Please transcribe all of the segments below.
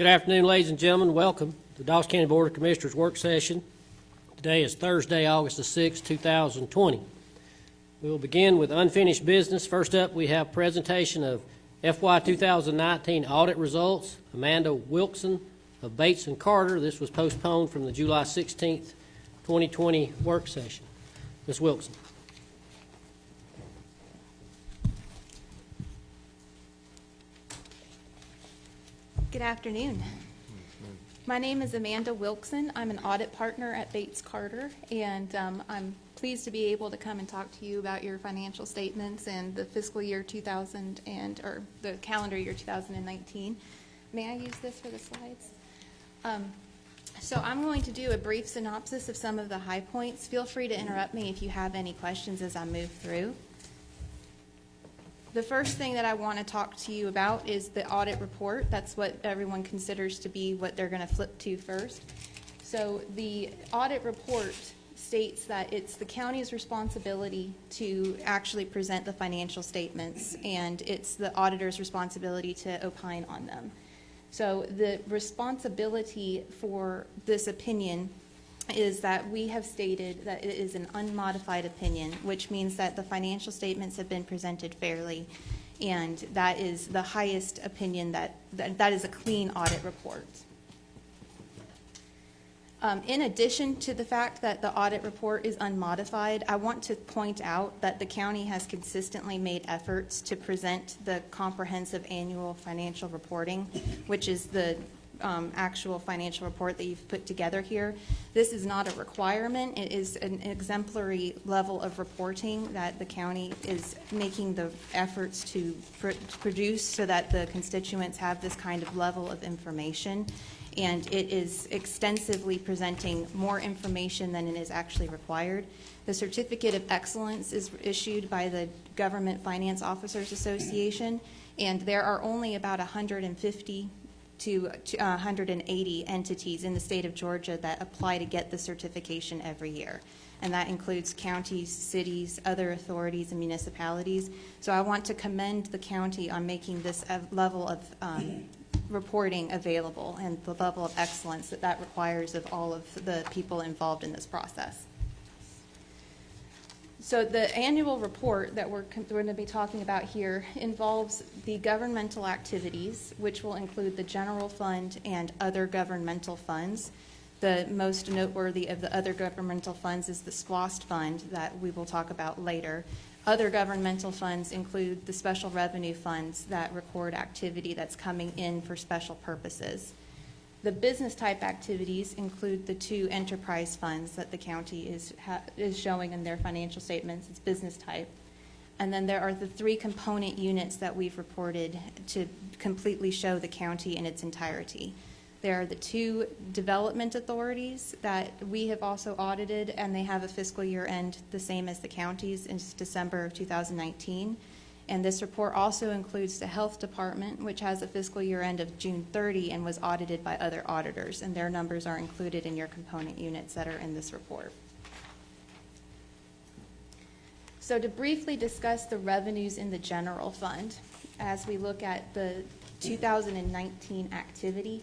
Good afternoon, ladies and gentlemen. Welcome to the Dawes County Board of Commissioners work session. Today is Thursday, August the 6th, 2020. We will begin with unfinished business. First up, we have presentation of FY 2019 audit results. Amanda Wilson of Bates and Carter. This was postponed from the July 16th, 2020 work session. Ms. Wilson. Good afternoon. My name is Amanda Wilson. I'm an audit partner at Bates Carter, and I'm pleased to be able to come and talk to you about your financial statements and the fiscal year 2000 or the calendar year 2019. May I use this for the slides? So I'm going to do a brief synopsis of some of the high points. Feel free to interrupt me if you have any questions as I move through. The first thing that I want to talk to you about is the audit report. That's what everyone considers to be what they're going to flip to first. So the audit report states that it's the county's responsibility to actually present the financial statements, and it's the auditor's responsibility to opine on them. So the responsibility for this opinion is that we have stated that it is an unmodified opinion, which means that the financial statements have been presented fairly, and that is the highest opinion that is a clean audit report. In addition to the fact that the audit report is unmodified, I want to point out that the county has consistently made efforts to present the comprehensive annual financial reporting, which is the actual financial report that you've put together here. This is not a requirement. It is an exemplary level of reporting that the county is making the efforts to produce so that the constituents have this kind of level of information. And it is extensively presenting more information than it is actually required. The Certificate of Excellence is issued by the Government Finance Officers Association, and there are only about 150 to 180 entities in the state of Georgia that apply to get the certification every year. And that includes counties, cities, other authorities, and municipalities. So I want to commend the county on making this level of reporting available and the level of excellence that requires of all of the people involved in this process. So the annual report that we're going to be talking about here involves the governmental activities, which will include the general fund and other governmental funds. The most noteworthy of the other governmental funds is the SPLOST fund that we will talk about later. Other governmental funds include the special revenue funds that record activity that's coming in for special purposes. The business type activities include the two enterprise funds that the county is showing in their financial statements. It's business type. And then there are the three component units that we've reported to completely show the county in its entirety. There are the two development authorities that we have also audited, and they have a fiscal year end the same as the county's in December of 2019. And this report also includes the health department, which has a fiscal year end of June 30 and was audited by other auditors, and their numbers are included in your component units that are in this report. So to briefly discuss the revenues in the general fund, as we look at the 2019 activity,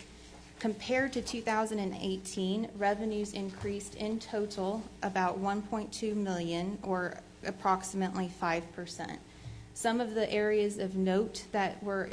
compared to 2018, revenues increased in total about $1.2 million, or approximately 5%. Some of the areas of note that were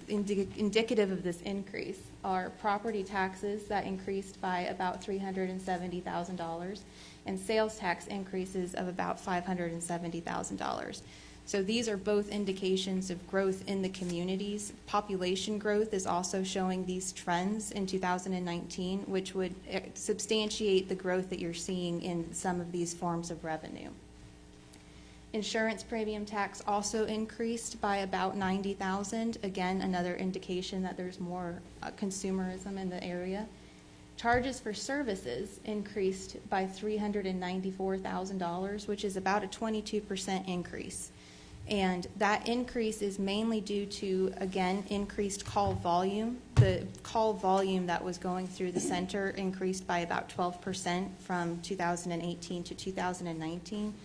indicative of this increase are property taxes that increased by about $370,000 and sales tax increases of about $570,000. So these are both indications of growth in the communities. Population growth is also showing these trends in 2019, which would substantiate the growth that you're seeing in some of these forms of revenue. Insurance premium tax also increased by about $90,000. Again, another indication that there's more consumerism in the area. Charges for services increased by $394,000, which is about a 22% increase. And that increase is mainly due to, again, increased call volume. The call volume that was going through the center increased by about 12% from 2018 to 2019.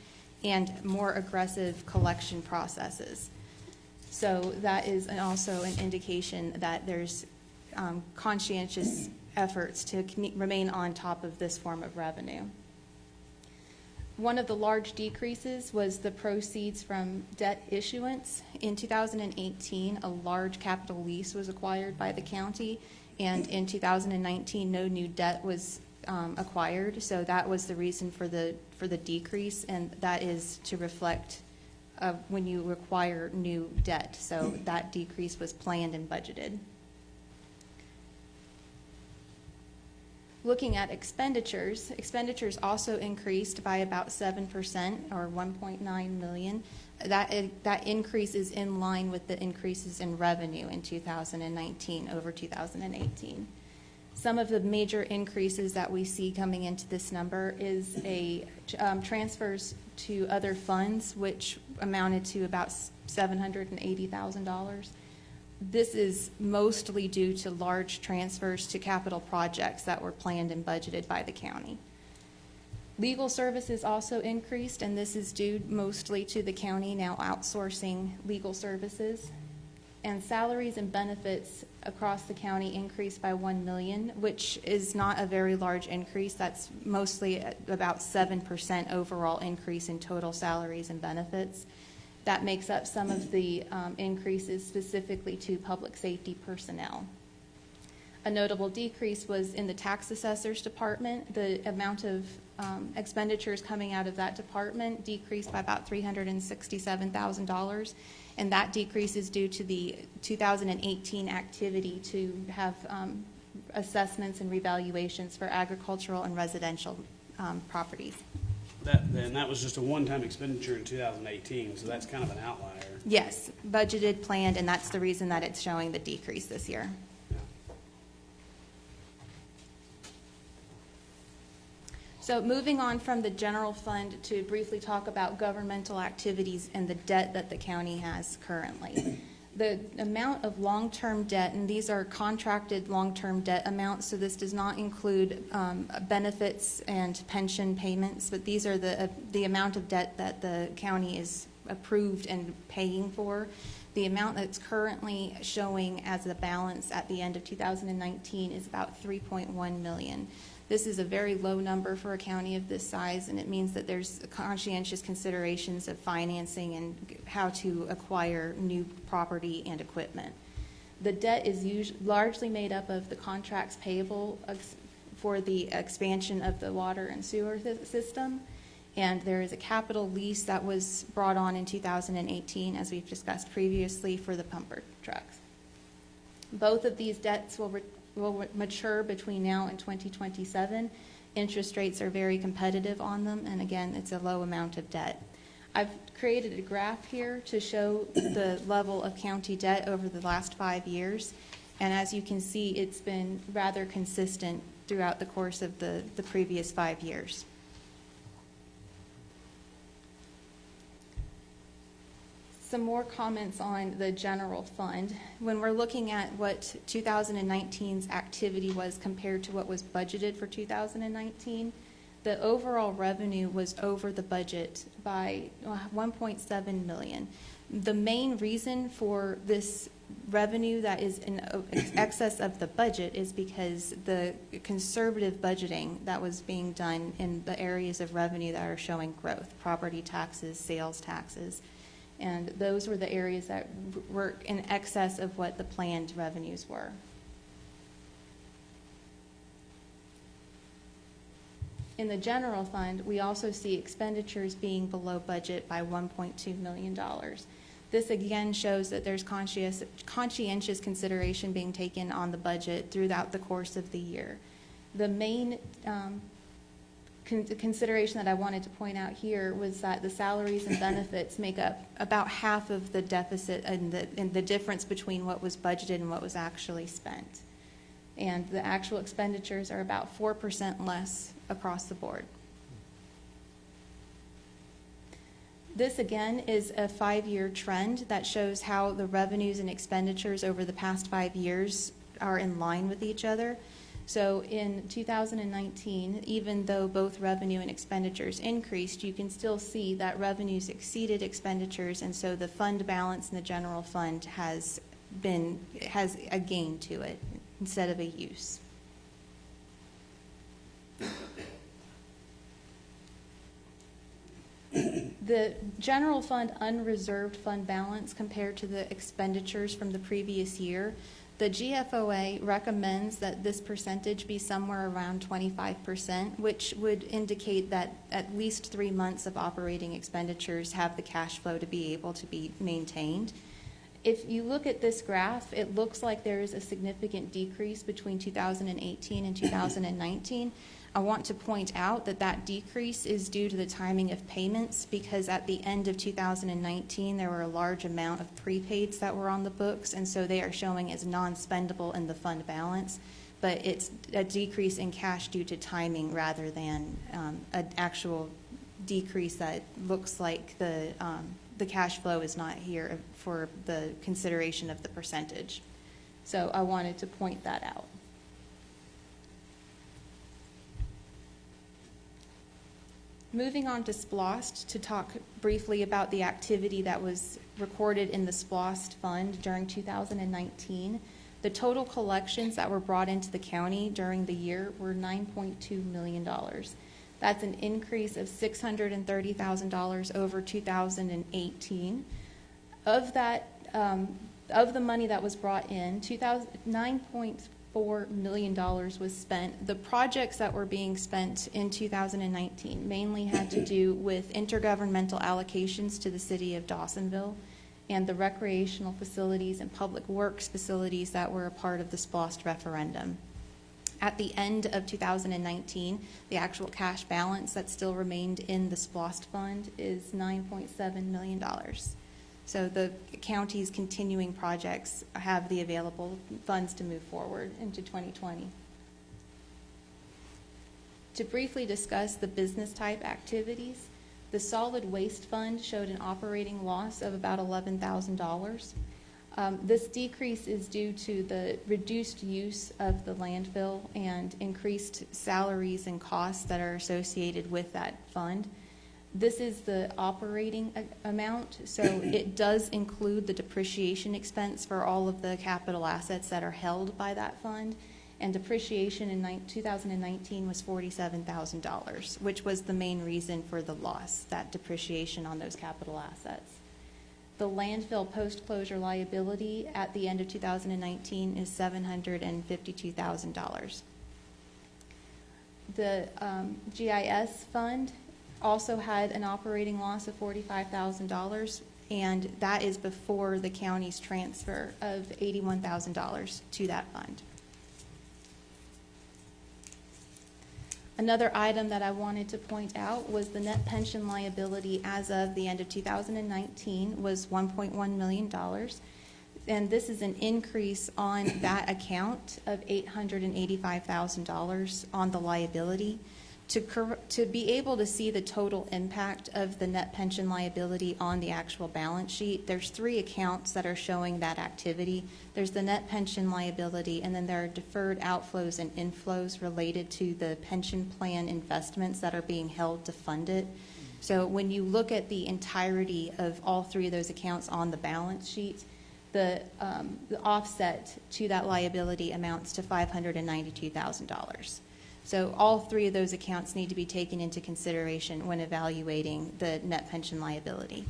And more aggressive collection processes. So that is also an indication that there's conscientious efforts to remain on top of this form of revenue. One of the large decreases was the proceeds from debt issuance. In 2018, a large capital lease was acquired by the county, and in 2019, no new debt was acquired. So that was the reason for the decrease, and that is to reflect when you acquire new debt. So that decrease was planned and budgeted. Looking at expenditures, expenditures also increased by about 7%, or $1.9 million. That increase is in line with the increases in revenue in 2019 over 2018. Some of the major increases that we see coming into this number is transfers to other funds, which amounted to about $780,000. This is mostly due to large transfers to capital projects that were planned and budgeted by the county. Legal services also increased, and this is due mostly to the county now outsourcing legal services. And salaries and benefits across the county increased by $1 million, which is not a very large increase. That's mostly about 7% overall increase in total salaries and benefits. That makes up some of the increases specifically to public safety personnel. A notable decrease was in the tax assessor's department. The amount of expenditures coming out of that department decreased by about $367,000, and that decrease is due to the 2018 activity to have assessments and revaluations for agricultural and residential properties. That was just a one-time expenditure in 2018, so that's kind of an outlier. Yes, budgeted, planned, and that's the reason that it's showing the decrease this year. Yeah. So moving on from the general fund to briefly talk about governmental activities and the debt that the county has currently. The amount of long-term debt, and these are contracted long-term debt amounts, so this does not include benefits and pension payments, but these are the amount of debt that the county is approved and paying for. The amount that's currently showing as a balance at the end of 2019 is about $3.1 million. This is a very low number for a county of this size, and it means that there's conscientious considerations of financing and how to acquire new property and equipment. The debt is largely made up of the contracts payable for the expansion of the water and sewer system, and there is a capital lease that was brought on in 2018, as we've discussed previously, for the pumper trucks. Both of these debts will mature between now and 2027. Interest rates are very competitive on them, and again, it's a low amount of debt. I've created a graph here to show the level of county debt over the last 5 years, and as you can see, it's been rather consistent throughout the course of the previous 5 years. Some more comments on the general fund. When we're looking at what 2019's activity was compared to what was budgeted for 2019, the overall revenue was over the budget by $1.7 million. The main reason for this revenue that is in excess of the budget is because the conservative budgeting that was being done in the areas of revenue that are showing growth, property taxes, sales taxes, and those were the areas that were in excess of what the planned revenues were. In the general fund, we also see expenditures being below budget by $1.2 million. This again shows that there's conscientious consideration being taken on the budget throughout the course of the year. The main consideration that I wanted to point out here was that the salaries and benefits make up about half of the deficit and the difference between what was budgeted and what was actually spent. And the actual expenditures are about 4% less across the board. This again is a 5-year trend that shows how the revenues and expenditures over the past 5 years are in line with each other. So in 2019, even though both revenue and expenditures increased, you can still see that revenues exceeded expenditures, and so the fund balance in the general fund has a gain to it. instead of a use. The general fund unreserved fund balance compared to the expenditures from the previous year, the GFOA recommends that this percentage be somewhere around 25%, which would indicate that at least 3 months of operating expenditures have the cash flow to be able to be maintained. If you look at this graph, it looks like there is a significant decrease between 2018 and 2019. I want to point out that that decrease is due to the timing of payments, because at the end of 2019, there were a large amount of prepaids that were on the books, and so they are showing as non-spendable in the fund balance. But it's a decrease in cash due to timing rather than an actual decrease that looks like the cash flow is not here for the consideration of the percentage. So I wanted to point that out. Moving on to SPLOST, to talk briefly about the activity that was recorded in the SPLOST fund during 2019. The total collections that were brought into the county during the year were $9.2 million. That's an increase of $630,000 over 2018. Of that, of the money that was brought in, $9.4 million was spent. The projects that were being spent in 2019 mainly had to do with intergovernmental allocations to the city of Dawsonville and the recreational facilities and public works facilities that were a part of the SPLOST referendum. At the end of 2019, the actual cash balance that still remained in the SPLOST fund is $9.7 million. So the county's continuing projects have the available funds to move forward into 2020. To briefly discuss the business type activities, the solid waste fund showed an operating loss of about $11,000. This decrease is due to the reduced use of the landfill and increased salaries and costs that are associated with that fund. This is the operating amount, so it does include the depreciation expense for all of the capital assets that are held by that fund, and depreciation in 2019 was $47,000, which was the main reason for the loss, that depreciation on those capital assets. The landfill post-closure liability at the end of 2019 is $752,000. The GIS fund also had an operating loss of $45,000, and that is before the county's transfer of $81,000 to that fund. Another item that I wanted to point out was the net pension liability as of the end of 2019 was $1.1 million. And this is an increase on that account of $885,000 on the liability. To be able to see the total impact of the net pension liability on the actual balance sheet, there's 3 accounts that are showing that activity. There's the net pension liability, and then there are deferred outflows and inflows related to the pension plan investments that are being held to fund it. So when you look at the entirety of all 3 of those accounts on the balance sheet, the offset to that liability amounts to $592,000. So all 3 of those accounts need to be taken into consideration when evaluating the net pension liability.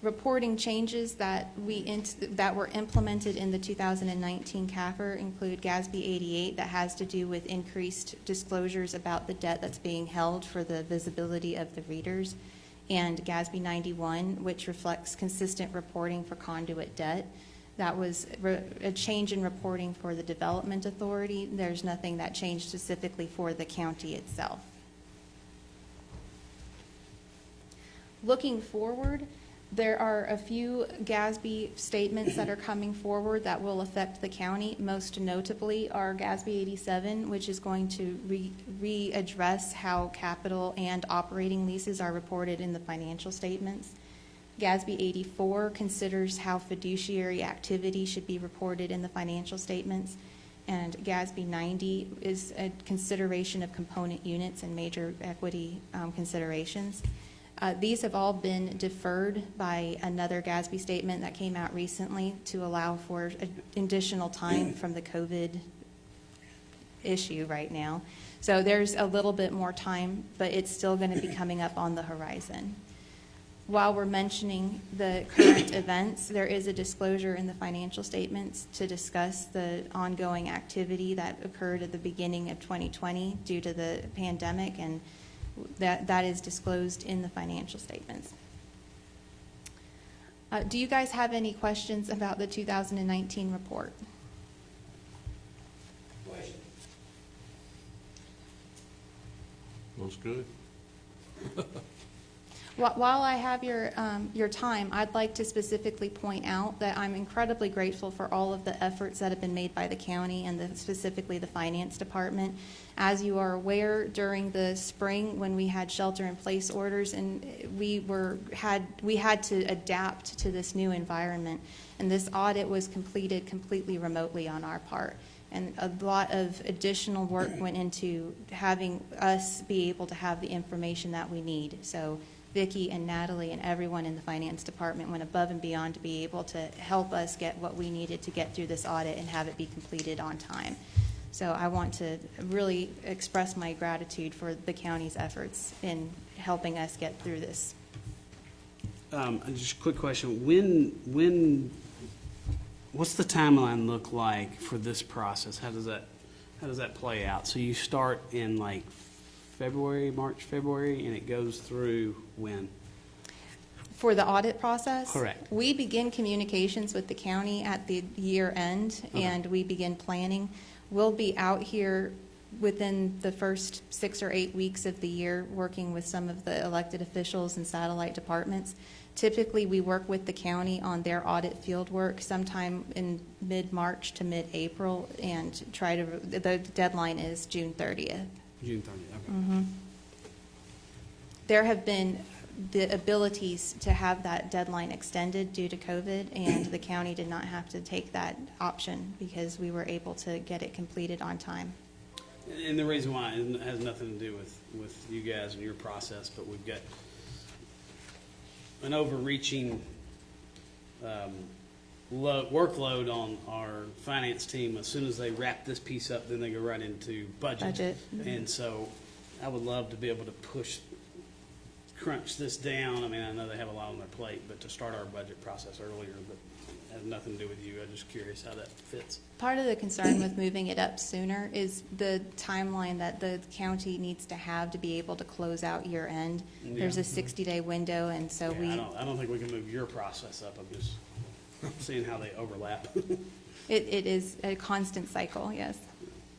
Reporting changes that were implemented in the 2019 CAFR include GASB 88, that has to do with increased disclosures about the debt that's being held for the visibility of the readers, and GASB 91, which reflects consistent reporting for conduit debt. That was a change in reporting for the Development Authority. There's nothing that changed specifically for the county itself. Looking forward, there are a few GASB statements that are coming forward that will affect the county. Most notably are GASB 87, which is going to readdress how capital and operating leases are reported in the financial statements. GASB 84 considers how fiduciary activity should be reported in the financial statements, and GASB 90 is a consideration of component units and major equity considerations. These have all been deferred by another GASB statement that came out recently to allow for additional time from the COVID issue right now. So there's a little bit more time, but it's still going to be coming up on the horizon. While we're mentioning the current events, there is a disclosure in the financial statements to discuss the ongoing activity that occurred at the beginning of 2020 due to the pandemic, and that is disclosed in the financial statements. Do you guys have any questions about the 2019 report? Looks good. While I have your time, I'd like to specifically point out that I'm incredibly grateful for all of the efforts that have been made by the county and specifically the finance department. As you are aware, during the spring when we had shelter-in-place orders and we had to adapt to this new environment, and this audit was completed completely remotely on our part. And a lot of additional work went into having us be able to have the information that we need. So Vicki and Natalie and everyone in the finance department went above and beyond to be able to help us get what we needed to get through this audit and have it be completed on time. So I want to really express my gratitude for the county's efforts in helping us get through this. Just a quick question. What's the timeline look like for this process? How does that play out? So you start in like March, February, and it goes through when? For the audit process? Correct. We begin communications with the county at the year end, and we begin planning. We'll be out here within the first 6 or 8 weeks of the year working with some of the elected officials and satellite departments. Typically, we work with the county on their audit field work sometime in mid-March to mid-April, and the deadline is June 30th. June 30th, okay. There have been the abilities to have that deadline extended due to COVID, and the county did not have to take that option because we were able to get it completed on time. And the reason why it has nothing to do with you guys and your process, but we've got an overreaching workload on our finance team. As soon as they wrap this piece up, then they go right into budget. And so I would love to be able to crunch this down. I mean, I know they have a lot on their plate, but to start our budget process earlier, but it has nothing to do with you. I'm just curious how that fits. Part of the concern with moving it up sooner is the timeline that the county needs to have to be able to close out year end. There's a 60-day window, and so I don't think we can move your process up. I'm just seeing how they overlap. it is a constant cycle, yes.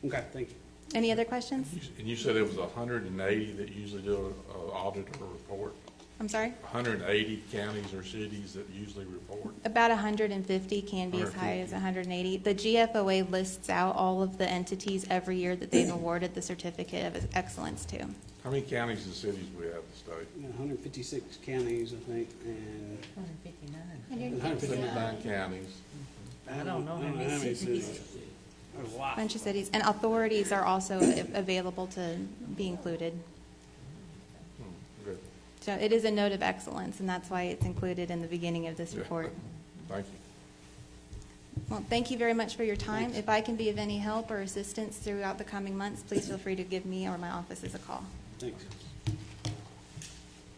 Okay, thank you. Any other questions? And you said it was 180 that usually do an audit or report? I'm sorry? 180 counties or cities that usually report? About 150, can be as high as 180. The GFOA lists out all of the entities every year that they've awarded the Certificate of Excellence to. How many counties and cities do we have in the state? 156 counties, I think, and 159 counties. I don't know how many cities. There's a lot. Bunch of cities, and authorities are also available to be included. Good. So it is a note of excellence, and that's why it's included in the beginning of this Yeah. report. Thank you. Well, thank you very much for your time. If I can be of any help or assistance throughout the coming months, please feel free to give me or my offices a call. Thanks.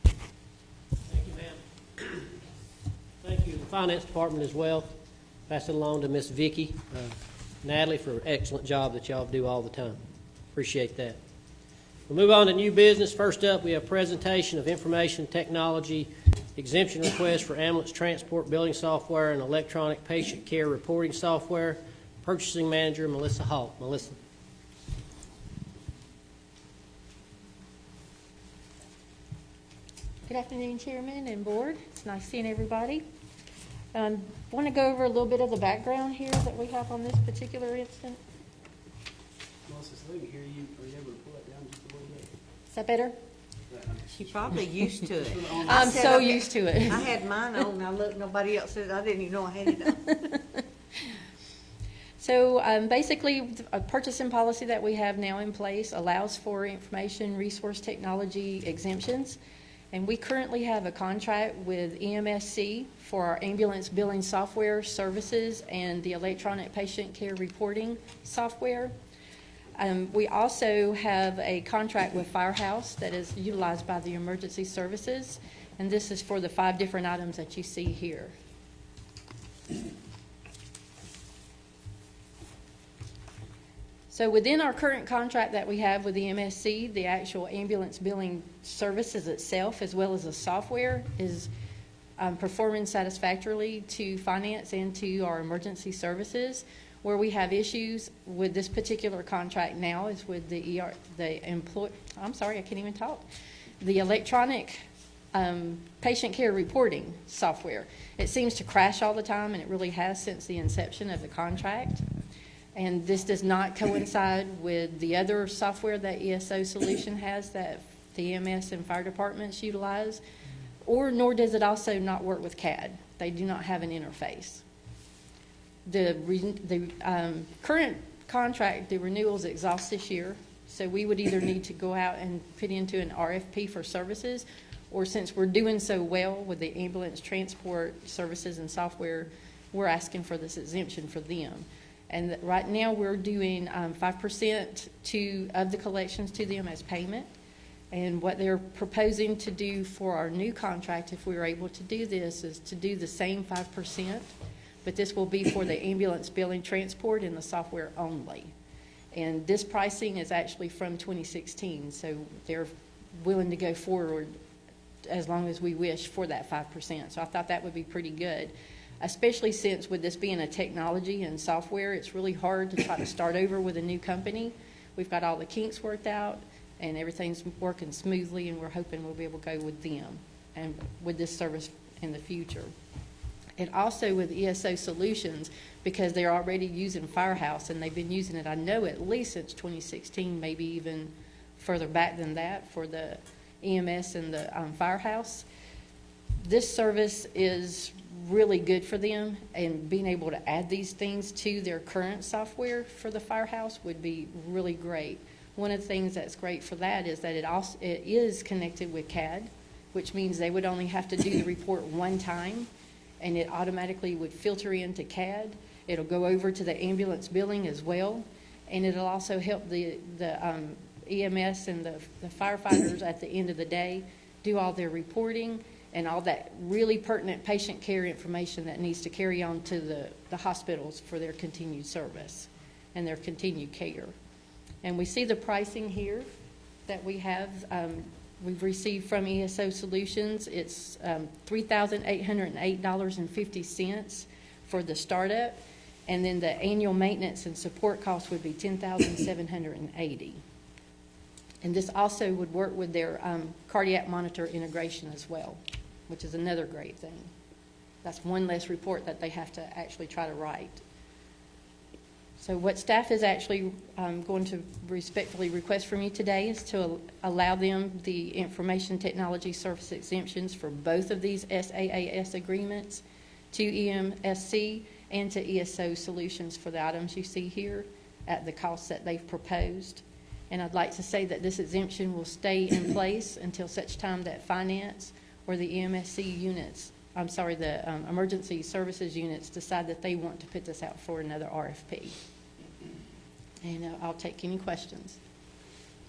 Thank you, ma'am. Thank you, the Finance Department as well. Pass it along to Miss Vicki, Natalie, for an excellent job that y'all do all the time. Appreciate that. We'll move on to new business. First up, we have presentation of information technology exemption request for ambulance transport billing software and electronic patient care reporting software. Purchasing Manager, Melissa Hall. Melissa. Good afternoon, Chairman and Board. It's nice seeing everybody. Want to go over a little bit of the background here that we have on this particular incident. Melissa, so they can hear you. Are you able to pull that down just a little bit? Is that better? She's probably used to it. I'm so used to it. I had mine on, I looked, nobody else said, I didn't even know I had it on. So basically, a purchasing policy that we have now in place allows for information resource technology exemptions. And we currently have a contract with EMSC for our ambulance billing software services and the electronic patient care reporting software. We also have a contract with Firehouse that is utilized by the emergency services, and this is for the 5 different items that you see here. So within our current contract that we have with the MSC, the actual ambulance billing services itself, as well as the software, is performing satisfactorily to finance and to our emergency services. Where we have issues with this particular contract now is with the the electronic patient care reporting software. It seems to crash all the time, and it really has since the inception of the contract. And this does not coincide with the other software that ESO Solution has that the EMS and fire departments utilize, nor does it also not work with CAD. They do not have an interface. The current contract, the renewals exhaust this year, so we would either need to go out and put into an RFP for services, or since we're doing so well with the ambulance transport services and software, we're asking for this exemption for them. And right now, we're doing 5% of the collections to them as payment. And what they're proposing to do for our new contract, if we were able to do this, is to do the same 5%, but this will be for the ambulance billing transport and the software only. And this pricing is actually from 2016, so they're willing to go forward as long as we wish for that 5%. So I thought that would be pretty good, especially since with this being a technology and software, it's really hard to try to start over with a new company. We've got all the kinks worked out, and everything's working smoothly, and we're hoping we'll be able to go with them and with this service in the future. And also with ESO Solutions, because they're already using Firehouse, and they've been using it, I know, at least since 2016, maybe even further back than that for the EMS and the Firehouse. This service is really good for them, and being able to add these things to their current software for the Firehouse would be really great. One of the things that's great for that is that it is connected with CAD, which means they would only have to do the report one time, and it automatically would filter into CAD. It'll go over to the ambulance billing as well, and it'll also help the EMS and the firefighters at the end of the day do all their reporting and all that really pertinent patient care information that needs to carry on to the hospitals for their continued service and their continued care. And we see the pricing here that we have. We've received from ESO Solutions. It's $3,808.50 for the startup, and then the annual maintenance and support cost would be $10,780. And this also would work with their cardiac monitor integration as well, which is another great thing. That's one less report that they have to actually try to write. So what staff is actually going to respectfully request from you today is to allow them the information technology service exemptions for both of these SaaS agreements to EMSC and to ESO Solutions for the items you see here at the costs that they've proposed. And I'd like to say that this exemption will stay in place until such time that finance or the EMSC units, the emergency services units decide that they want to put this out for another RFP. And I'll take any questions.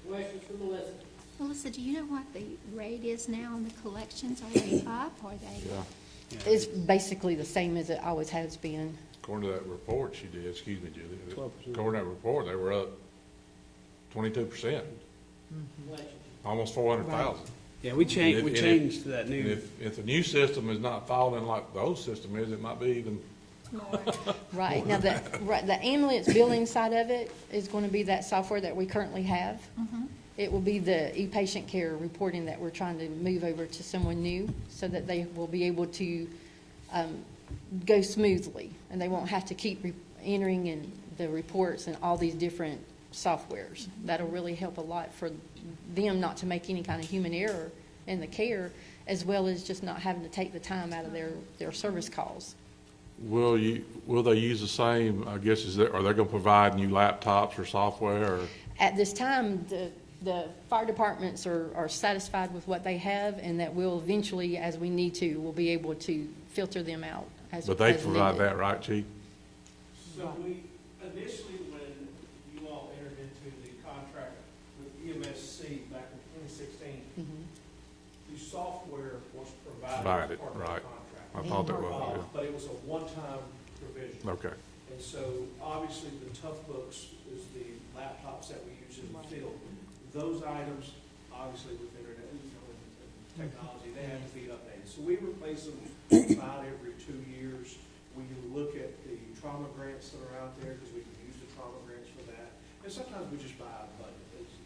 Questions for Melissa? Melissa, do you know what the rate is now on the collections? Are they up or are they? Yeah, It's basically the same as it always has been. according to that report she did, excuse me, Julie. 12%. According to that report, they were up 22%, Questions? almost 400,000. Yeah, we changed to that And new, if the new system is not following like the old system is, it might be even, Right. Now, the ambulance billing side of it is going to be that software that we currently have. It will be the e-patient care reporting that we're trying to move over to someone new so that they will be able to go smoothly, and they won't have to keep entering in the reports and all these different softwares. That'll really help a lot for them not to make any kind of human error in the care, as well as just not having to take the time out of their service calls. will they use the same, I guess, are they gonna provide new laptops or software or? At this time, the fire departments are satisfied with what they have, and that we'll eventually, as we need to, we'll be able to filter them out as But they as provide needed. that, right, Chief? So we, initially, when you all entered into the contract with EMSC back in 2016, the software was provided Provided, as part of the right. contract. I thought that was, But it was a one-time provision. yeah. Okay. And so, obviously, the Tough Books is the laptops that we use in the field. Those items, obviously, with internet, and technology, they have to be updated. So we replace them about every 2 years. We look at the trauma grants that are out there, because we can use the trauma grants for that. And sometimes we just buy a budget.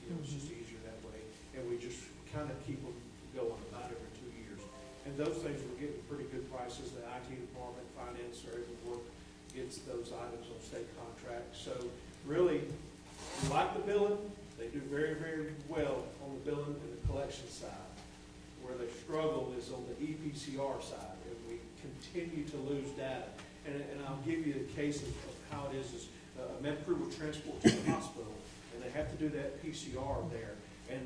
It's just easier that way. And we just kind of keep them going about every 2 years. And those things, we're getting pretty good prices. The IT department, finance, are able to work, gets those items on state contracts. So really, we like the billing. They do very, very well on the billing and the collection side. Where they struggle is on the EPCR side, and we continue to lose data. And I'll give you a case of how it is MedCrew will transport to the hospital, and they have to do that PCR there. And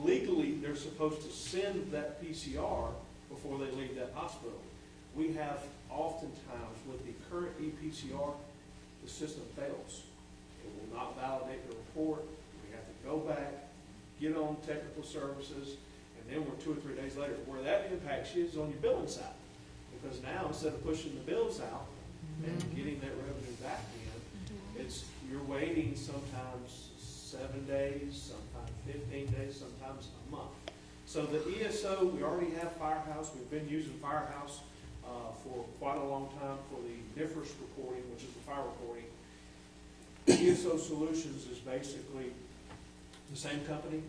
legally, they're supposed to send that PCR before they leave that hospital. We have oftentimes, with the current EPCR, the system fails. It will not validate the report. We have to go back, get on technical services, and then we're 2 or 3 days later. Where that impacts you is on your billing side. Because now, instead of pushing the bills out and getting that revenue back in, you're waiting sometimes 7 days, sometimes 15 days, sometimes a month. So the ESO, we already have Firehouse. We've been using Firehouse for quite a long time for the NIFRS reporting, which is the fire reporting. ESO Solutions is basically the same company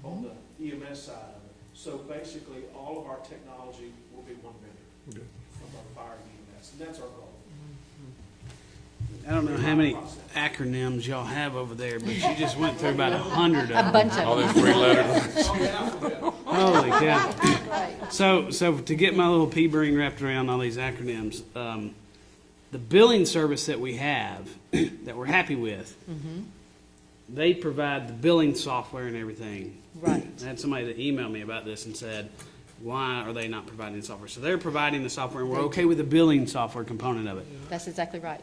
on the EMS side of it. So basically, all of our technology will be one vendor from our fire and EMS, and that's our goal. I don't know how many acronyms y'all have over there, but you just went through about 100 of A them. bunch All of those 3 letters. Holy cow. right. So to get my little pea brain wrapped around all these acronyms, the billing service that we have, that we're happy with, they provide the billing software and everything. Right. I had somebody that emailed me about this and said, why are they not providing the software? So they're providing the software, and we're okay with the billing software component of it. That's exactly right.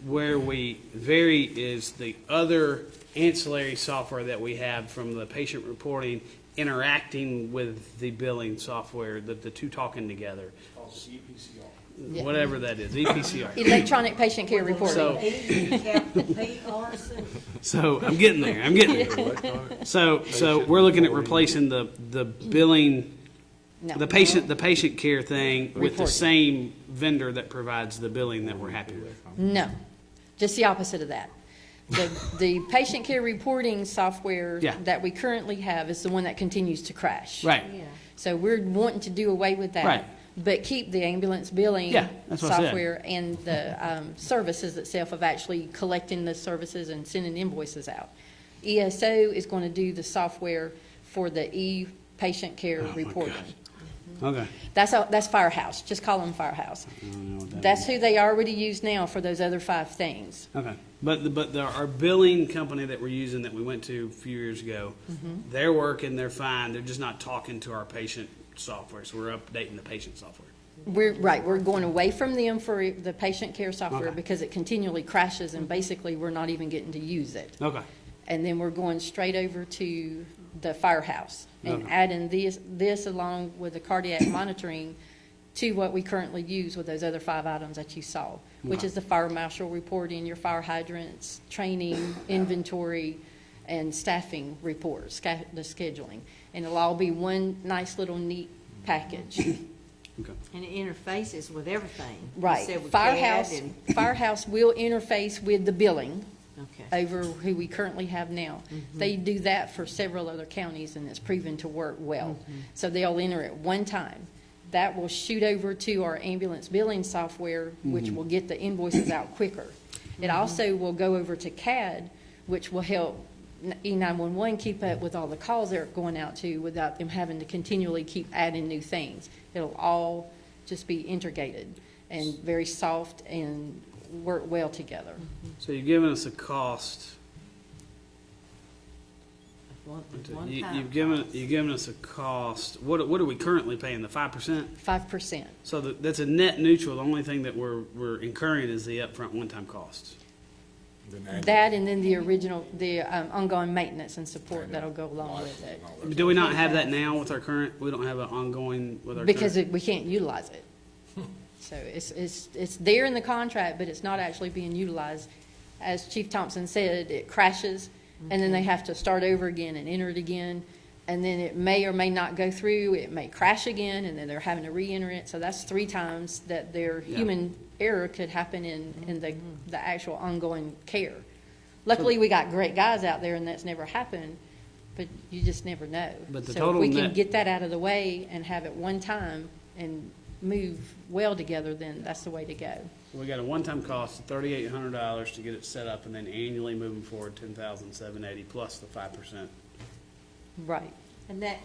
Where we vary is the other ancillary software that we have from the patient reporting interacting with the billing software, the two talking together, Called EPCR. Yeah. whatever that is, EPCR. Electronic patient care reporting. Captain Pete Larson. So I'm getting there. So we're looking at replacing the billing, No. the patient care thing with the Reporting. same vendor that provides the billing that we're happy with. No, just the opposite of that. The patient care reporting software Yeah. that we currently have is the one that continues to crash. Right. So we're wanting to do away with that. Right. But keep the ambulance billing Yeah, that's what I said. software and the services itself of actually collecting the services and sending invoices out. ESO is going to do the software for the e-patient care Oh, my reporting. gosh. Okay. That's Firehouse. Just call them Firehouse. I don't know what that That's is. who they already use now for those other 5 things. Okay, but our billing company that we're using that we went to a few years ago, they're working, they're fine, they're just not talking to our patient software, so we're updating the patient software. We're going away from them for the patient care software Okay. because it continually crashes and basically we're not even getting to use it. Okay, And then we're going straight over to the Firehouse and Okay. adding this along with the cardiac monitoring to what we currently use with those other 5 items that you saw, which Okay. is the fire marshal reporting, your fire hydrants, training, inventory, and staffing reports, the scheduling. And it'll all be one nice little neat package. okay. And it interfaces with everything. You Right. said with Firehouse, CAD Firehouse will interface with the billing Okay. over who we currently have now. They do that for several other counties, and it's proven to work well. So they'll enter it one time. That will shoot over to our ambulance billing software, which will get the invoices out quicker. It also will go over to CAD, which will help E911 keep up with all the calls they're going out to without them having to continually keep adding new things. It'll all just be integrated and very soft and work well together. So you're giving us a cost one You- time. You've given us a cost. What are we currently paying? The 5%? 5%. So that's a net neutral. The only thing that we're incurring is the upfront one-time costs. Then annual. That and then the original, the ongoing maintenance and support that'll go along with it. Do we not have that now with our current? We don't have an ongoing with our Because current? we can't utilize it. So it's there in the contract, but it's not actually being utilized. As Chief Thompson said, it crashes, and then they have to start over again and enter it again. And then it may or may not go through, it may crash again, and then they're having to re-enter it. So that's 3 times that their Yeah. human error could happen in the actual ongoing care. Luckily, we got great guys out there, and that's never happened, but you just never know. But the So total if we can net- get that out of the way and have it one time and move well together, then that's the way to go. We got a one-time cost of $3,800 to get it set up, and then annually moving forward, $10,780 plus the 5%. Right. And that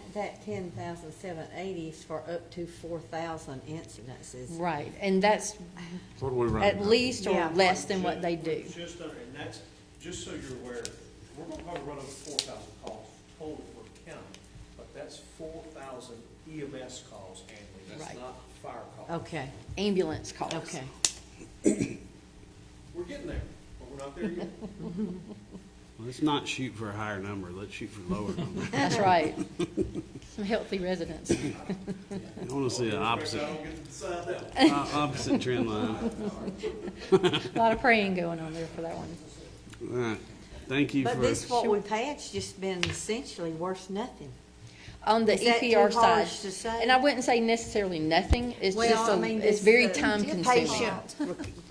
10,780 is for up to 4,000 incidences. Right, and that's What do we run? at least or Yeah. less than what they do. Just under, and that's, just so you're aware, we're gonna probably run over 4,000 calls total for the county, but that's 4,000 EMS calls annually, Right. that's not fire calls. Okay, Ambulance calls. okay. We're getting there, but we're not there yet. Let's not shoot for a higher number. Let's shoot for a lower number. That's right. Some healthy residents. I want to see the opposite, I don't get to decide that. opposite trend line. A lot of praying going on there for that one. All right. Thank you But for. this, what we've had's just been essentially worth nothing. On the Is that EPR too side, harsh to say? and I wouldn't say necessarily nothing, it's Well, just, I mean, it's this, very uh, time consuming. It's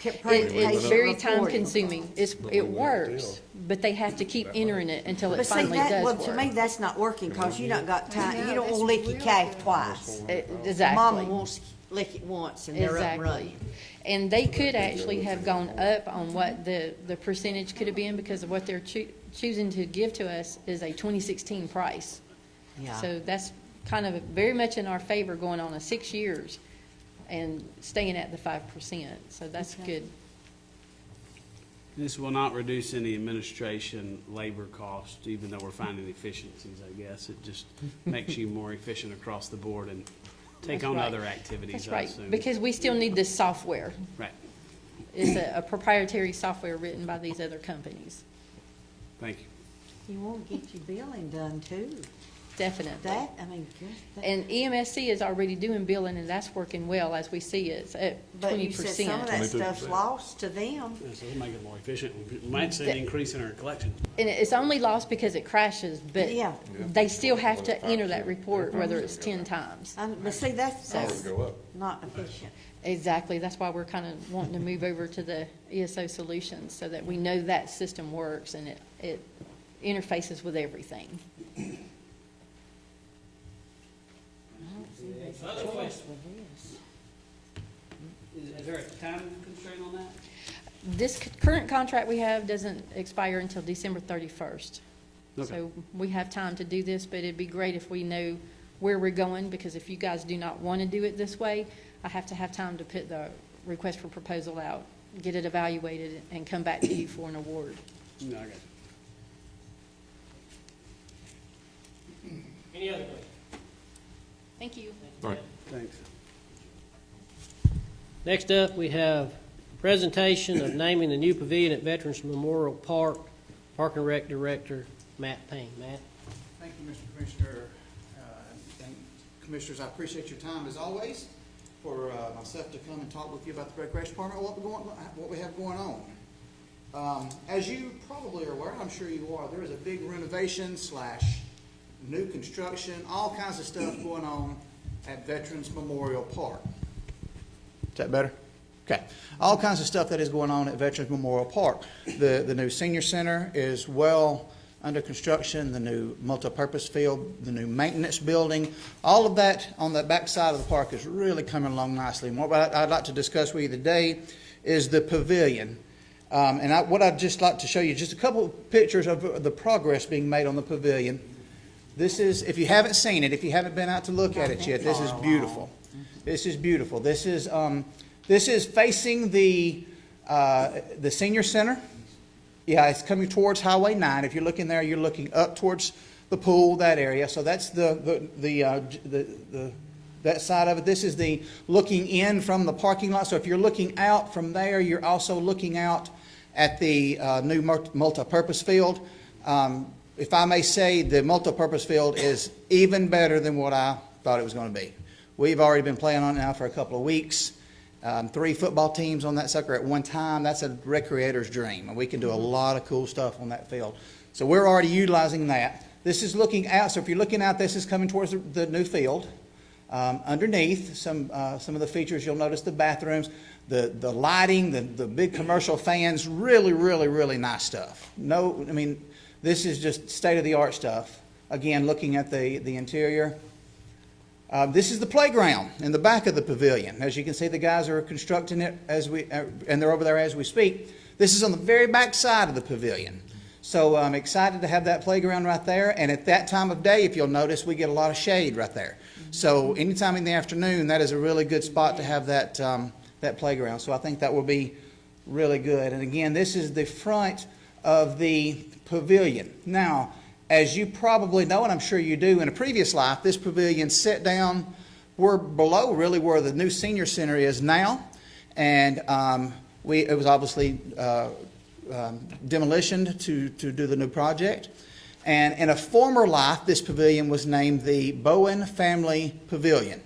It's very time consuming. It works, but they have to keep entering it until it But see, finally that, well, does to me, work. that's not working, cause you not got time, you don't wanna lick your calf twice. Mama Exactly. wants to lick it once and they're up and Exactly. running. And they could actually have gone up on what the percentage could have been because of what they're choosing to give to us is a 2016 price. Yeah. So that's kind of very much in our favor going on 6 years and staying at the 5%. So that's Okay. good. This will not reduce any administration labor costs, even though we're finding efficiencies, I guess. It just makes you more efficient across the board and take That's on right. other activities, That's I right, assume. because we still need this software. Right. It's a proprietary software written by these other companies. Thank you. You won't get your billing done too. Definitely. That, I mean, good. that- And EMSC is already doing billing, and that's working well as we see it. It's at But you said some of 20%. that stuff's 22%. lost to them. Yeah, so we'll make it more efficient. We might see an increase in our collection. And it's only lost because it crashes, but Yeah. they still have to enter that report, whether it's 10 times. But see, that's That would go up. not efficient. Exactly, that's why we're kind of wanting to move over to the ESO solutions, so that we know that system works and it interfaces with everything. Other questions? Is there a time constraint on that? This current contract we have doesn't expire until December 31st. Okay. So we have time to do this, but it'd be great if we know where we're going, because if you guys do not want to do it this way, I have to have time to put the request for proposal out, get it evaluated, and come back to you for an award. No, I got you. Any other questions? Thank you. All right. Thanks. Next up, we have a presentation of naming the new pavilion at Veterans Memorial Park. Park and Rec Director, Matt Payne. Matt? Thank you, Mr. Commissioner. And Commissioners, I appreciate your time as always for myself to come and talk with you about the Recreation Department, what we have going on. As you probably are aware, I'm sure you are, there is a big renovation / new construction, all kinds of stuff going on at Veterans Memorial Park. Is that better? Okay. All kinds of stuff that is going on at Veterans Memorial Park. The new senior center is well under construction, the new multipurpose field, the new maintenance building. All of that on the back side of the park is really coming along nicely. And what I'd like to discuss with you today is the pavilion. What I'd just like to show you, just a couple of pictures of the progress being made on the pavilion. This is, if you haven't seen it, if you haven't been out to look at it yet, this is beautiful. This is beautiful. This is facing the senior center. Yeah, it's coming towards Highway 9. If you're looking there, you're looking up towards the pool, that area. So that's that side of it. This is the looking in from the parking lot. So if you're looking out from there, you're also looking out at the new multipurpose field. If I may say, the multipurpose field is even better than what I thought it was going to be. We've already been playing on it now for a couple of weeks. 3 football teams on that sucker at one time. That's a recreator's dream, and we can do a lot of cool stuff on that field. So we're already utilizing that. This is looking out. So if you're looking out, this is coming towards the new field. Underneath, some of the features, you'll notice the bathrooms, the lighting, the big commercial fans, really nice stuff. This is just state-of-the-art stuff. Again, looking at the interior. This is the playground in the back of the pavilion. As you can see, the guys are constructing it and they're over there as we speak. This is on the very back side of the pavilion. So I'm excited to have that playground right there. And at that time of day, if you'll notice, we get a lot of shade right there. So anytime in the afternoon, that is a really good spot to have that playground. So I think that will be really good. And again, this is the front of the pavilion. Now, as you probably know, and I'm sure you do, in a previous life, this pavilion set down below really where the new senior center is now. And it was obviously demolitioned to do the new project. And in a former life, this pavilion was named the Bowen Family Pavilion.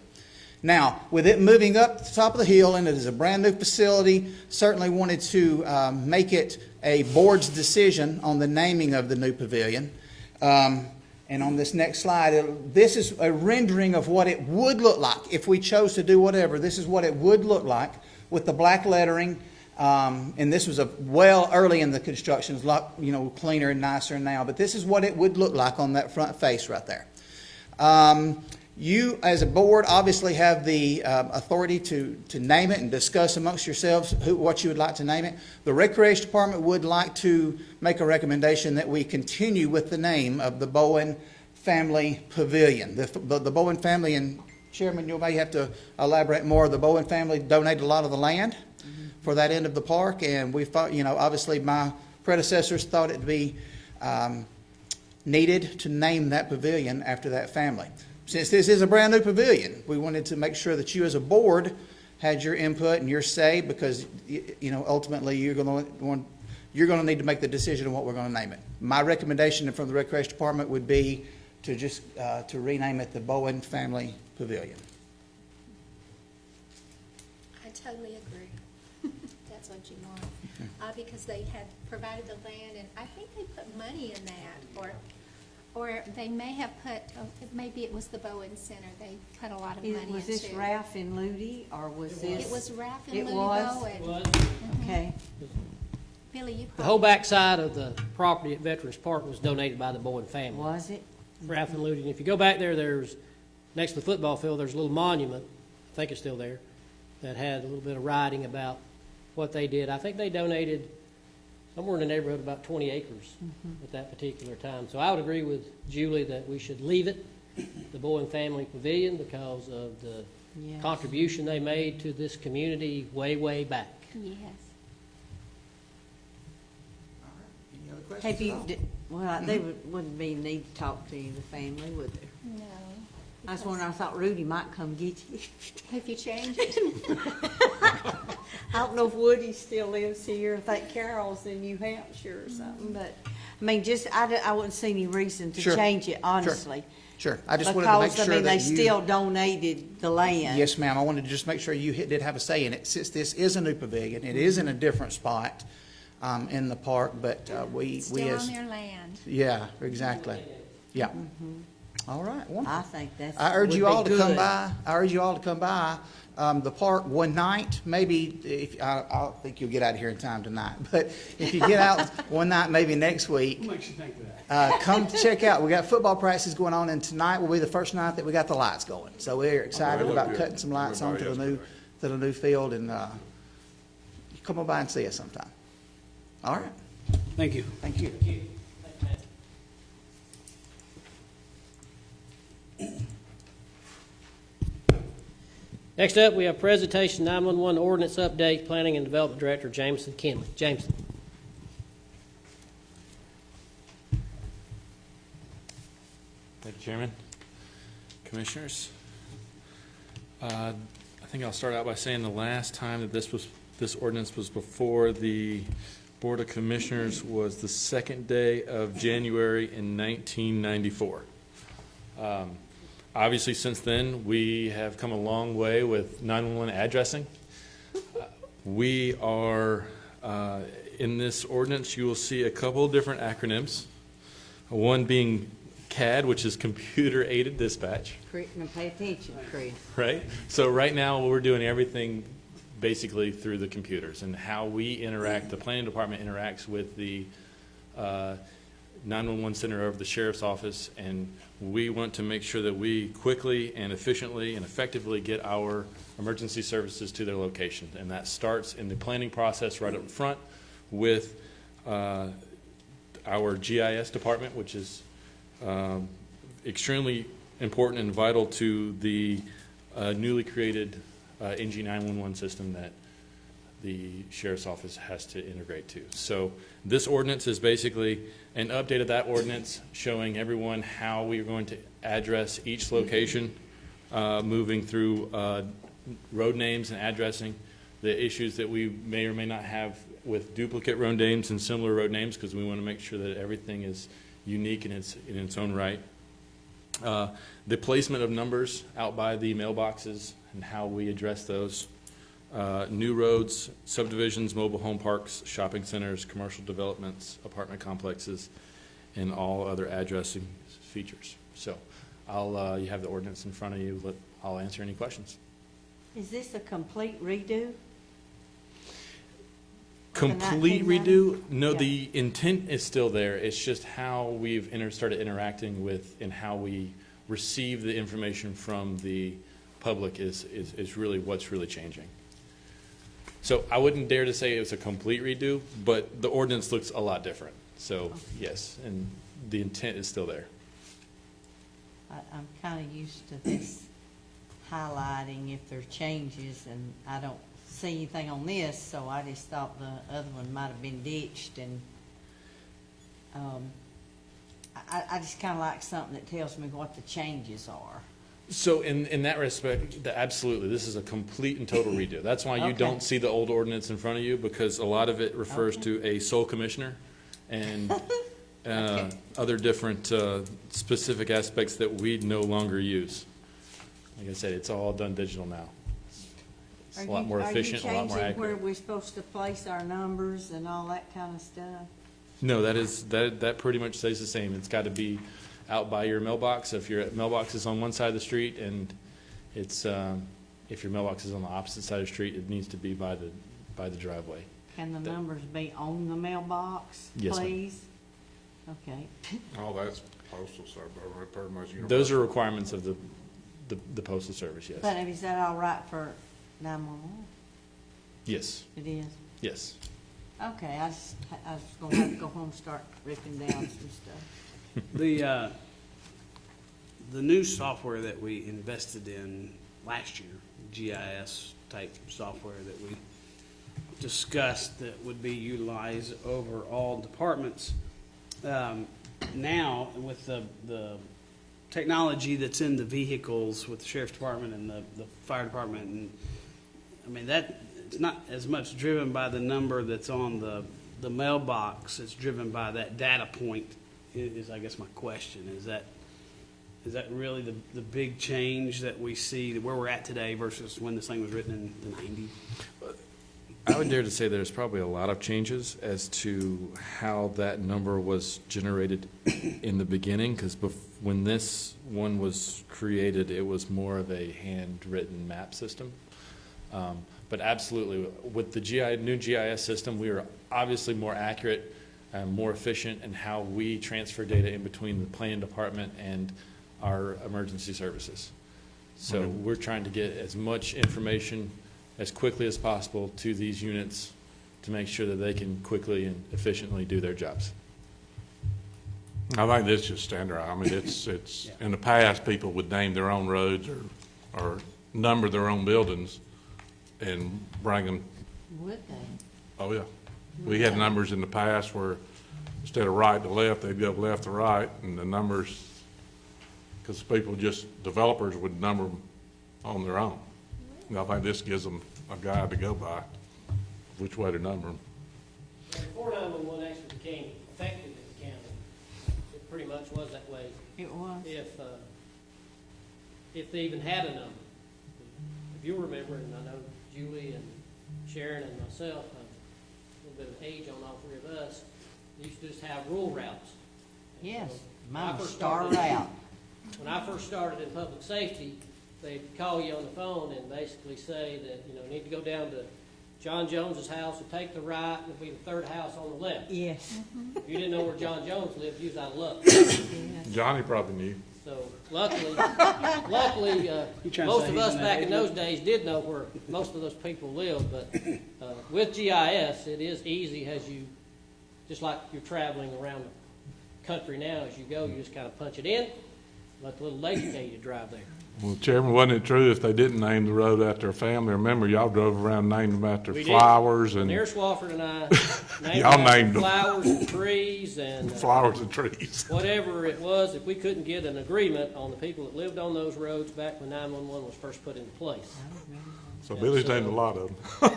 Now, with it moving up the top of the hill, and it is a brand new facility, certainly wanted to make it a board's decision on the naming of the new pavilion. And on this next slide, this is a rendering of what it would look like if we chose to do whatever. This is what it would look like with the black lettering. And this was early in the construction. It's a lot, cleaner and nicer now. But this is what it would look like on that front face right there. You, as a board, obviously have the authority to name it and discuss amongst yourselves what you would like to name it. The Recreation Department would like to make a recommendation that we continue with the name of the Bowen Family Pavilion. The Bowen family, and Chairman, you may have to elaborate more. The Bowen family donated a lot of the land for that end of the park, and we thought, obviously my predecessors thought it would be needed to name that pavilion after that family. Since this is a brand new pavilion, we wanted to make sure that you as a board had your input and your say, because ultimately you're going to need to make the decision on what we're going to name it. My recommendation from the Recreation Department would be to just to rename it the Bowen Family Pavilion. I totally agree. That's what you want. Because they had provided the land, and I think they put money in that, or they may have put, maybe it was the Bowen Center, they put a lot of money into. Was this Ralph and Ludi, or was this? It was Ralph and It Ludi was? Bowen. Okay. Billy, you The whole probably. back side of the property at Veterans Park was donated by the Bowen family. Was it? Ralph and Ludi. And if you go back there, next to the football field, there's a little monument, I think it's still there, that had a little bit of writing about what they did. I think they donated somewhere in the neighborhood of about 20 acres at that particular time. So I would agree with Julie that we should leave it, the Bowen Family Pavilion, because of the Yes. contribution they made to this community way back. Yes. Any other questions? Have you, at all? they wouldn't be need to talk to you, the family, would they? No. I was wondering, I thought Rudy might come get you. Have you changed it? I don't know if Woody still lives here. I think Carol's in New Hampshire or something, but, I wouldn't see any reason to Sure. change it, honestly. Sure. I just wanted to make Because, sure that they you. still donated the land. Yes, ma'am. I wanted to just make sure you did have a say in it. Since this is a new pavilion, it is in a different spot in the park, but we Still as. on their land. Yeah, exactly. Yeah. All right, wonderful. I think that's. I urge would you be all to come good. by. I urge you all to come by the park one night. Maybe I don't think you'll get out of here in time tonight, but if you get out one night, maybe next week, What makes you think of that? come check out. We got football practices going on, and tonight will be the first night that we got the lights going. So we're excited look about good. cutting some lights onto Everybody the new field, and come on by and see us sometime. All right, Thank you. thank you. Next up, we have presentation 911 ordinance update, Planning and Development Director Jameson Kinley. Jameson. Thank you, Chairman. Commissioners. I think I'll start out by saying the last time that this ordinance was before the Board of Commissioners was the second day of January in 1994. Obviously, since then, we have come a long way with 911 addressing. We are, in this ordinance, you will see a couple of different acronyms. One being CAD, which is Computer Aided Dispatch. Now pay attention, Chris. Right? So right now, we're doing everything basically through the computers, and how we interact, the planning department interacts with the 911 center over the sheriff's office, and we want to make sure that we quickly and efficiently and effectively get our emergency services to their location. And that starts in the planning process right up front with our GIS department, which is extremely important and vital to the newly created NG 911 system that the sheriff's office has to integrate to. So this ordinance is basically an update of that ordinance, showing everyone how we are going to address each location, moving through road names and addressing the issues that we may or may not have with duplicate road names and similar road names, because we want to make sure that everything is unique in its own right. The placement of numbers out by the mailboxes and how we address those. New roads, subdivisions, mobile home parks, shopping centers, commercial developments, apartment complexes, and all other addressing features. So you have the ordinance in front of you. I'll answer any questions. Is this a complete redo? Complete 1990? redo? No, Yeah. the intent is still there. It's just how we've started interacting with and how we receive the information from the public is really what's really changing. So I wouldn't dare to say it was a complete redo, but the ordinance looks a lot different. So yes, and the intent is still there. I'm kind of used to this highlighting if there are changes, and I don't see anything on this, so I just thought the other one might have been ditched, and I just kind of like something that tells me what the changes are. So in that respect, absolutely, this is a complete and total redo. That's why you Okay. don't see the old ordinance in front of you, because a lot of it refers to a sole commissioner and other different specific aspects that we no longer use. Like I said, it's all done digital now. It's a lot more efficient, a lot more Are you changing where accurate. we're supposed to place our numbers and all that kind of stuff? No, that pretty much stays the same. It's got to be out by your mailbox. If your mailbox is on one side of the street, and it's if your mailbox is on the opposite side of the street, it needs to be by the driveway. Can the numbers be on the mailbox, Yes, ma'am. please? Okay. All that's postal service, pretty much universal. Those are requirements of the Postal Service, yes. But is that all right for 911? Yes, It is? yes. Okay, I was gonna have to go home and start ripping down some stuff. The new software that we invested in last year, GIS type software that we discussed that would be utilized over all departments. Now, with the technology that's in the vehicles with the sheriff's department and the fire department, and I mean, that it's not as much driven by the number that's on the mailbox. It's driven by that data point. Is I guess my question is that really the big change that we see where we're at today versus when this thing was written in the 90s? I would dare to say there's probably a lot of changes as to how that number was generated in the beginning, because when this one was created, it was more of a handwritten map system. But absolutely, with the new GIS system, we are obviously more accurate and more efficient in how we transfer data in between the planning department and our emergency services. So we're trying to get as much information as quickly as possible to these units to make sure that they can quickly and efficiently do their jobs. I think this is just standard. I mean, it's, in the past, people would name their own roads or number their own buildings and bring them. Would they? Oh, yeah. We had numbers in the past where instead of right to left, they'd go left to right, and the numbers because people developers would number them on their own. And I think this gives them a guide to go by, which way to number them. Before 911 actually became effective in the county, it pretty much was that way. It was. If they even had a number. If you remember, and I know Julie and Sharon and myself, a little bit of age on all three of us, we used to just have rural routes. Yes, So, mine I was first star started- route. When I first started in public safety, they'd call you on the phone and basically say that, you need to go down to John Jones's house and take the right, and it'll be the third house on the left. Yes, If you didn't know where John Jones lived, you was out of luck. yes. Johnny probably knew. So luckily, You trying to most say of he's us in that back in age those group? days did know where most of those people lived, but with GIS, it is easy as you, just like you're traveling around the country now, as you go, you just kind of punch it in, let the little lady tell you to drive there. Well, Chairman, wasn't it true if they didn't name the road after a family? Remember, y'all drove around and named them after We did. flowers and Mayor Swafford and I named Y'all them after named them. flowers and trees and flowers and trees. whatever it was. If we couldn't get an agreement on the people that lived on those roads back when 911 was first put into place. So Billy's named a lot of them.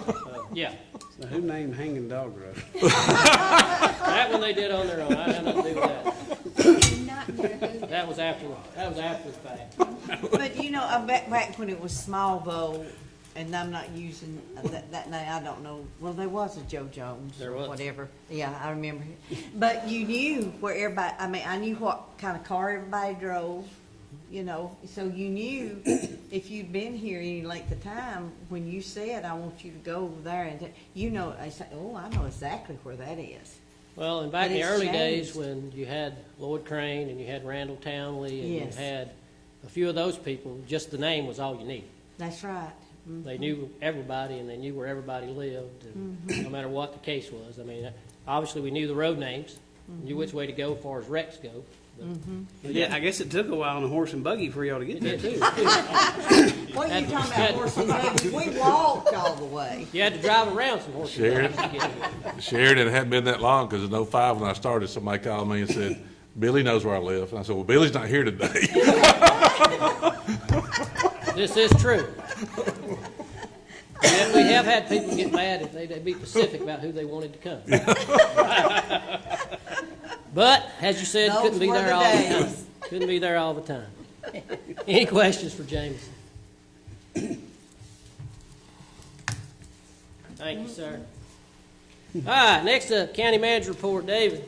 Yeah, So who named Hanging Dog Road? that one they did on their own. I had nothing to do with that. Not near who. That was after the fact. But I bet back when it was Smallville, and I'm not using that name, I don't know, well, there was a Joe Jones There or was. whatever. Yeah, I remember. But you knew where everybody, I knew what kind of car everybody drove, so you knew if you'd been here any length of time, when you said, I want you to go over there, and I said, oh, I know exactly where that is. Well, and back in But the it's early days changed. when you had Lloyd Crane and you had Randall Townley and Yes. you had a few of those people, just the name was all you need. That's right. They knew everybody and they knew where everybody lived, and no matter what the case was. I mean, obviously we knew the road names, knew which way to go as far as wrecks go. But Yeah, I guess it took a while on a horse and buggy for y'all to get it there did too. too. What are you Had- talking had- about, horse and buggy? We walked all the way. You had to drive around some horses Sharon? to get here. Sharon, it hadn't been that long, because in '05 when I started, somebody called me and said, Billy knows where I live. And I said, well, Billy's not here today. This is true. And we have had people get mad if they'd be specific about who they wanted to come. But, as you said, Those couldn't be were there the all the time. days. Couldn't be there all the time. Any questions for James? Thank you, sir. All right, next up, County Manager Report, David.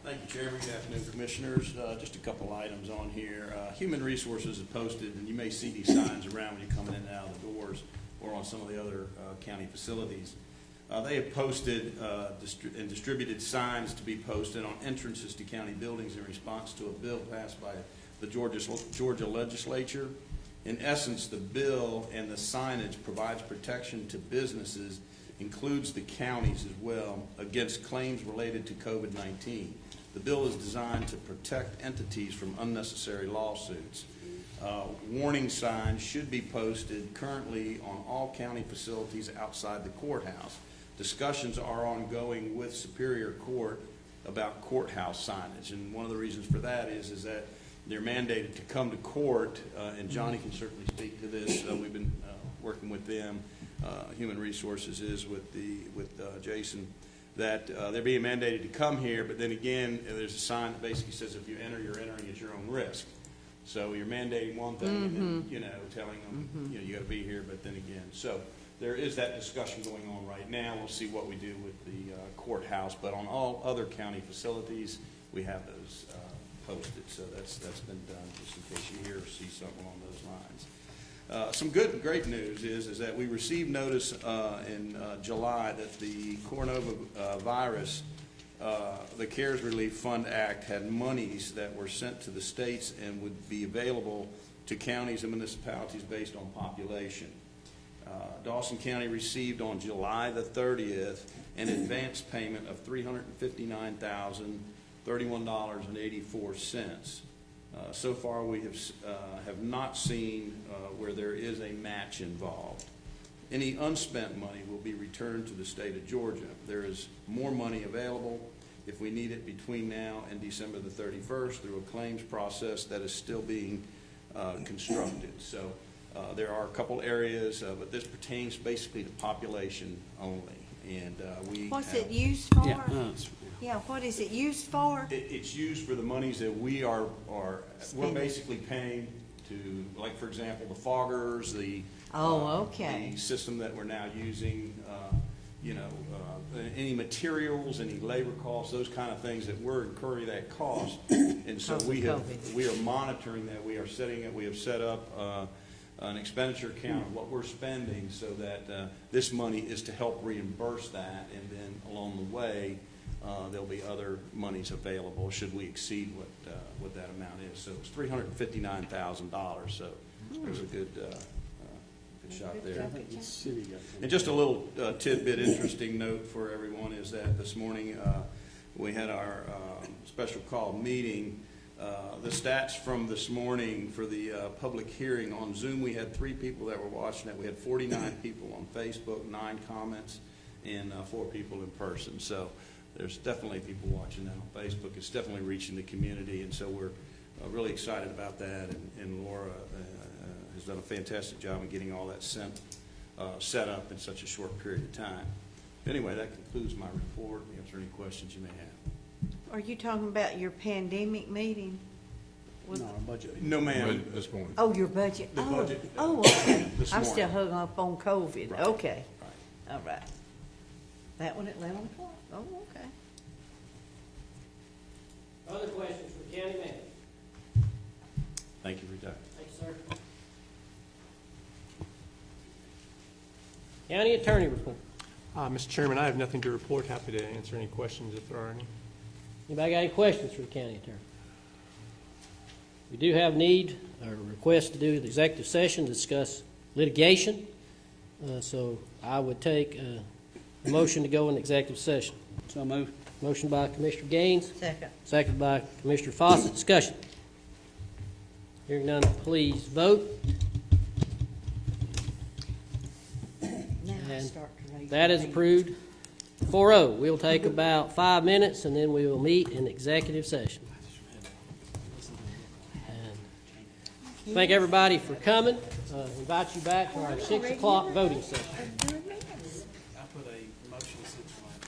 Thank you, Chairman. Good afternoon, Commissioners. Just a couple items on here. Human Resources have posted, and you may see these signs around when you're coming in and out of the doors or on some of the other county facilities. They have posted and distributed signs to be posted on entrances to county buildings in response to a bill passed by the Georgia legislature. In essence, the bill and the signage provides protection to businesses, includes the counties as well, against claims related to COVID-19. The bill is designed to protect entities from unnecessary lawsuits. Warning signs should be posted currently on all county facilities outside the courthouse. Discussions are ongoing with Superior Court about courthouse signage, and one of the reasons for that is that they're mandated to come to court, and Johnny can certainly speak to this. We've been working with them. Human Resources is with Jason, that they're being mandated to come here, but then again, there's a sign that basically says if you enter, you're entering at your own risk. So you're mandating one thing and then, telling them, you got to be here, but then again. So there is that discussion going on right now. We'll see what we do with the courthouse, but on all other county facilities, we have those posted. So that's been done, just in case you hear or see something along those lines. Some great news is that we received notice in July that the coronavirus, the CARES Relief Fund Act had monies that were sent to the states and would be available to counties and municipalities based on population. Dawson County received on July the 30th an advance payment of $359,031.84. So far, we have not seen where there is a match involved. Any unspent money will be returned to the state of Georgia. There is more money available. if we need it between now and December the 31st through a claims process that is still being constructed. So there are a couple areas, but this pertains basically to population only. And we What's have- it used for? Yeah. Yeah, what is it used for? It's used for the monies that we're Spending. basically paying to, like, for example, the foggers, the. Oh, okay. The system that we're now using, any materials, any labor costs, those kind of things that we're incurring that cost. And so we are monitoring that, we have set up an expenditure account of what we're spending so that this money is to help reimburse that, and then along the way, there'll be other monies available should we exceed what that amount is. So it's $359,000, so there's a good shot there. I think the city got. And just a little tidbit, interesting note for everyone is that this morning, we had our special call meeting. The stats from this morning for the public hearing on Zoom, we had 3 people that were watching it. We had 49 people on Facebook, 9 comments, and 4 people in person. So there's definitely people watching that on Facebook. It's definitely reaching the community, and so we're really excited about that. And Laura has done a fantastic job in getting all that set up in such a short period of time. Anyway, that concludes my report. Answer any questions you may have. Are you talking about your pandemic meeting? No, our budget. No, ma'am. This morning. Oh, your budget? The Oh, budget, Oh, okay. this I'm still morning. hung up on COVID. Right. Okay. Right. All right. That one at 11 o'clock? Oh, okay. Other questions for the county manager? Thank you for your time. Thank you, sir. County attorney report. Mr. Chairman, I have nothing to report. Happy to answer any questions if there are any. Anybody got any questions for the county attorney? We do have need or request to do the executive session to discuss litigation. So I would take a motion to go in executive session. So moved. Motion by Commissioner Gaines, Second. second by Commissioner Fawcett. Discussion. Hearing none, please vote. Now I And start to raise That my is hand. approved 4-0. We'll take about 5 minutes, and then we will meet in executive session. And thank everybody for coming. Invite you back to our 6 o'clock voting session.